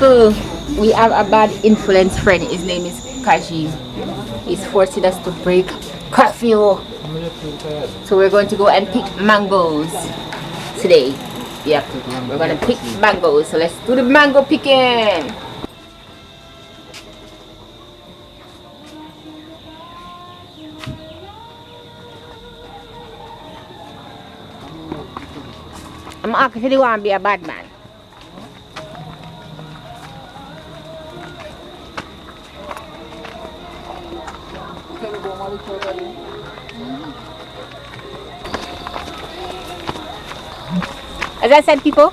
So we have a bad influence friend. His name is Kajim. He's forcing us to break curfew. So we're going to go and pick mangoes today. Yep, we're gonna pick mangoes. So let's do the mango picking. I'm asking if you want to be a bad man. As I said, people,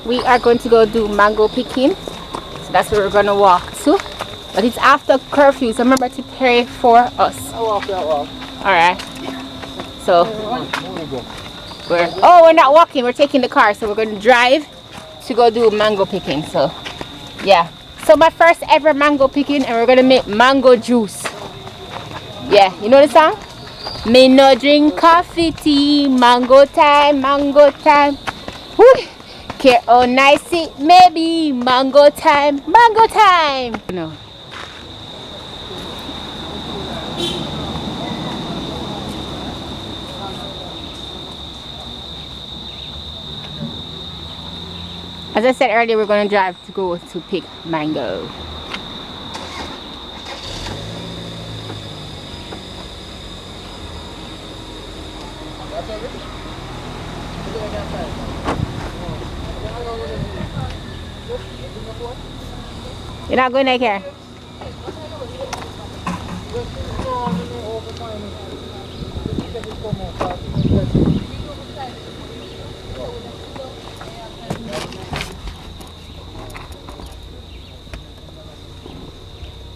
we are going to go do mango picking. So that's where we're going to walk to. But it's after curfew, so remember to pray for us. Alright. So, we're not walking, we're taking the car. So we're going to drive to go do mango picking. So, yeah. So my first ever mango picking, and we're going to make mango juice. Yeah, you know the song? Me no drink coffee, tea, mango time, mango time. Woo! Care how nice it may be, mango time, mango time. No. As I said earlier, we're going to drive to go to pick mango. You're not going like here?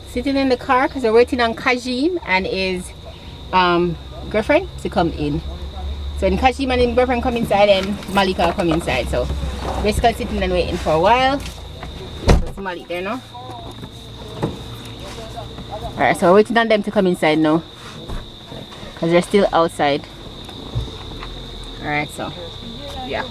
Sitting in the car because we're waiting on Kajim and his girlfriend to come in. So when Kajim and his girlfriend come inside, then Malika will come inside. So basically sitting and waiting for a while. There's Malik there now. Alright, so we're waiting on them to come inside now because they're still outside. Alright, so yeah.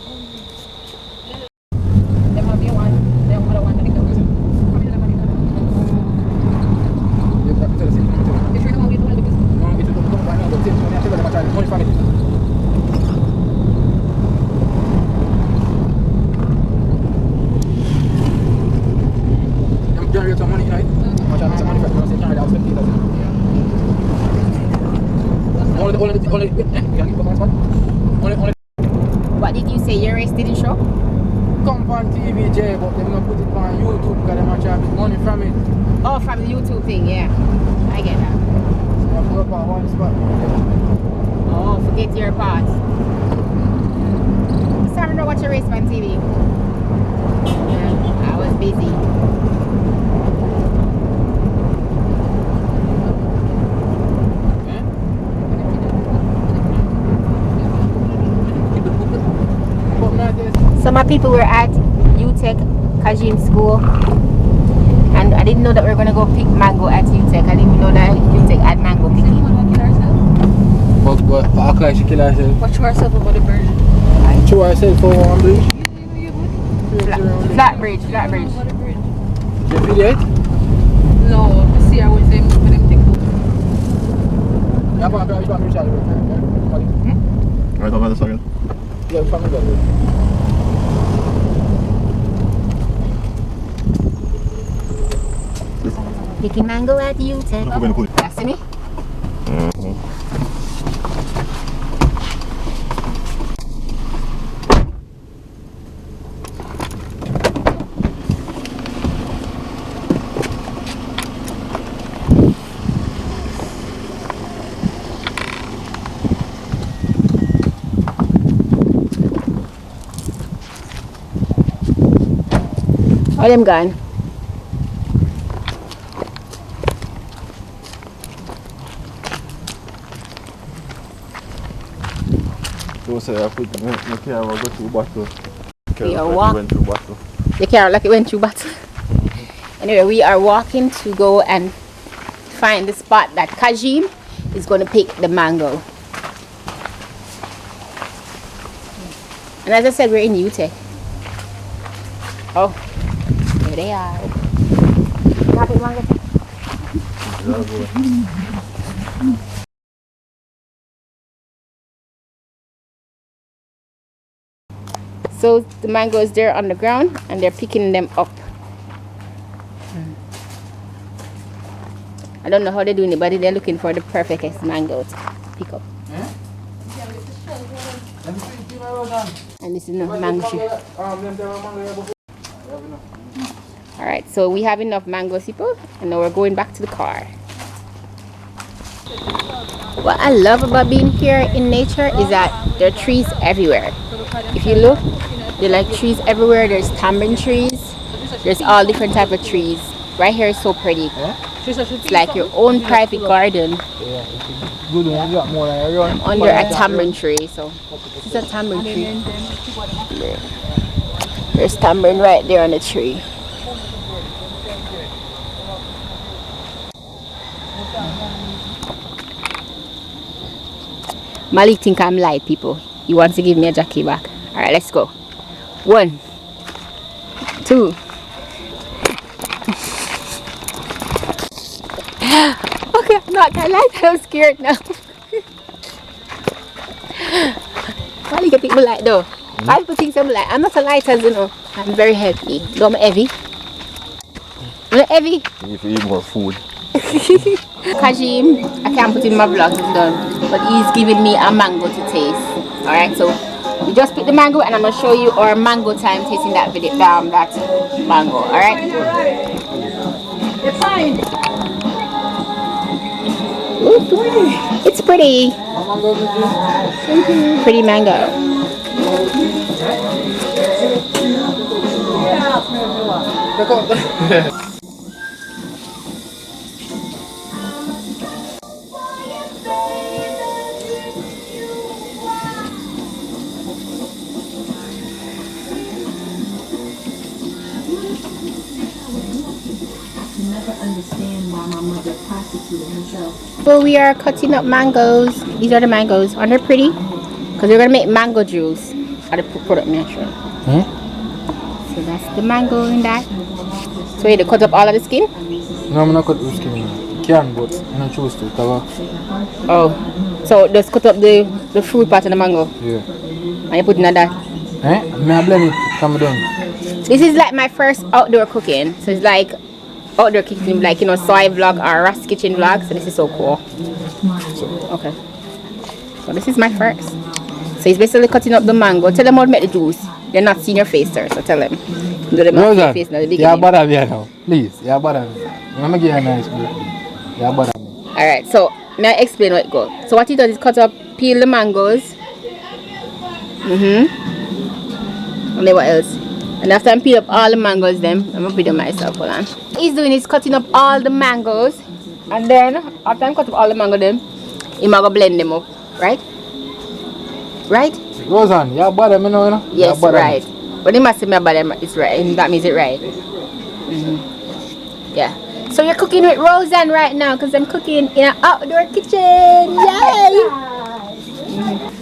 What did you say? Your race didn't show? Come on TVJ, but they're not put it on YouTube because they're charging money from it. Oh, from the YouTube thing, yeah. I get that. So I put up on one spot. Oh, forget your part. Sorry, I don't watch your race on TV. Yeah, I was busy. So my people were at UTech Kajim school, and I didn't know that we were gonna go pick mango at UTech. I didn't even know that UTech had mango picking. But how can she kill herself? Watch herself over the bridge. Throw herself over one bridge? Flat bridge, flat bridge. You feel it? No, I see her with them thing. Yeah, but I'm Right over the second. Yeah, family. Picking mango at UTech. Yeah, see me? Oh, them gone. So say I put my car will go through battle. You walk. Went through battle. The car like it went through battle. Anyway, we are walking to go and find the spot that Kajim is going to pick the mango. And as I said, we're in UTech. Oh, There they are. Happy mango. So the mangoes there on the ground and they're picking them up. I don't know how they're doing it, but they're looking for the perfect mango to pick up. And this is enough mango tree. Alright, so we have enough mangoes, people, and now we're going back to the car. What I love about being here in nature is that there are trees everywhere. If you look, there are like trees everywhere. There's tamarind trees. There's all different type of trees. Right here is so pretty. It's like your own private garden. I'm under a tamarind tree, so this is a tamarind tree. There's tamarind right there on the tree. Malik think I'm light, people. He wants to give me a jacket back. Alright, let's go. 1, 2. Okay, I'm not gonna lie, I'm scared now. Malik, I think I'm light though. I think I'm light. I'm not a light, as you know. I'm very heavy. No, I'm heavy. I'm heavy. If you eat more food. Kajim, I can't put in my vlog, it's done. But he's giving me a mango to taste. Alright, so we just picked the mango and I'm gonna show you our mango time tasting that video that mango. Alright? It's fine. Ooh, it's pretty. Pretty mango. So we are cutting up mangoes. These are the mangoes. Aren't they pretty? Because we're going to make mango juice out of product natural. So that's the mango in that. So you cut up all of the skin? No, I'm not cut the skin. You can, but I don't choose to. Oh. So just cut up the fruit part of the mango? Yeah. And you put in that? May I blend it? Come down. This is like my first outdoor cooking. So it's like outdoor cooking, like, you know, soy vlog or Ross kitchen vlog. So this is so cool. Okay. So this is my first. So he's basically cutting up the mango. Tell them how to make the juice. They're not seeing your face, sir. So tell them. Do them not see your face now. Yeah, bother me now. Please. Yeah, bother me. I'm going to give you a nice birthday. Yeah, bother me. Alright, so now explain what it goes. So what he does is cut up, peel the mangoes. And then what else? And after I peel up all the mangoes, then I'm gonna peel them myself. Hold on. What he's doing is cutting up all the mangoes, and then after I cut up all the mango, then he's gonna blend them up, right? Right? Roseanne, you bother me now, you know? Yes, right. But he must say my bother it's right, and that means it right. Yeah. So you're cooking with Roseanne right now, because I'm cooking in an outdoor kitchen. Yay!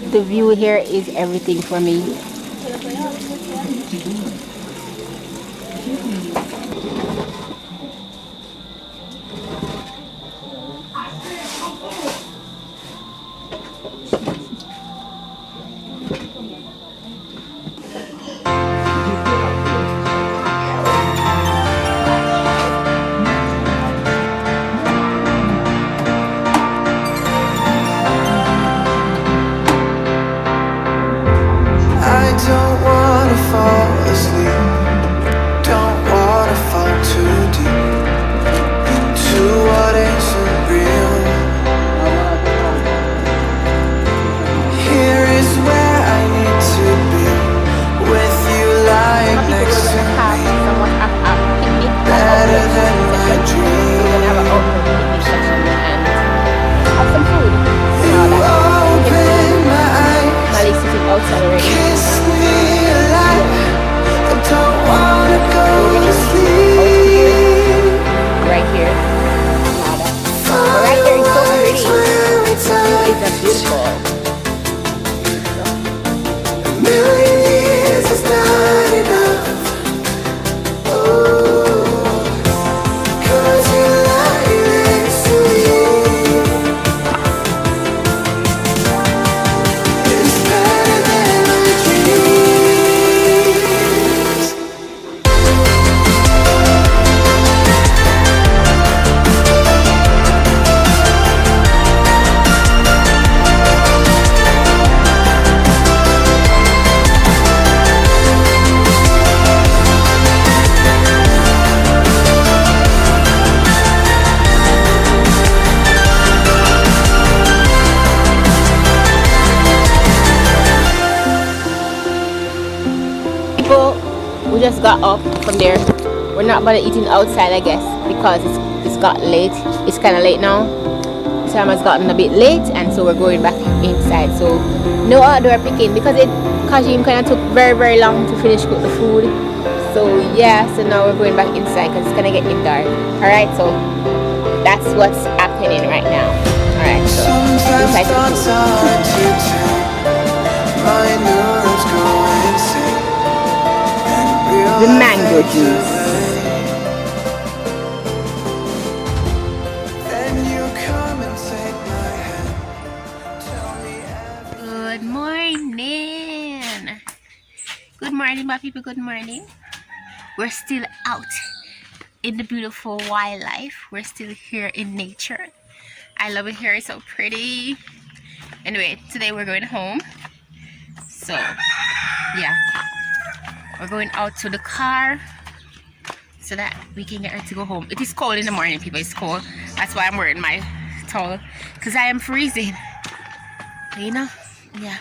The view here is everything for me. Million years is not enough. Oh. just got up from there. We're not about eating outside, I guess, because it's got late. It's kind of late now. The time has gotten a bit late, and so we're going back inside. So no outdoor picking because Kajim kind of took very long to finish cook the food. So yeah, so now we're going back inside because it's gonna get dark. All right, so that's what's happening right now. All right, so inside to the food. The mango juice. Good morning. Good morning, my people. Good morning. We're still out in the beautiful wildlife. We're still here in nature. I love it here. It's so pretty. Anyway, today we're going home. So, yeah. We're going out to the car so that we can get ready to go home. It is cold in the morning, people. It's cold. That's why I'm wearing my towel. Because I am freezing. You know? Yeah.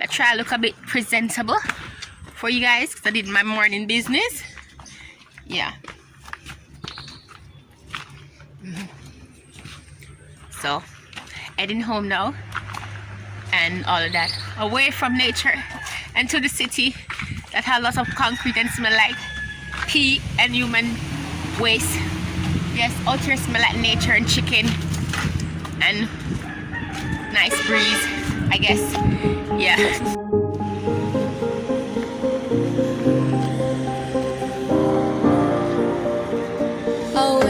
I try to look a bit presentable for you guys because I did my morning business. Yeah. So, heading home now. And all of that. Away from nature and to the city that has lots of concrete and smell like pee and human waste. Yes, out here smell like nature and chicken and nice breeze, I guess. Yeah. Away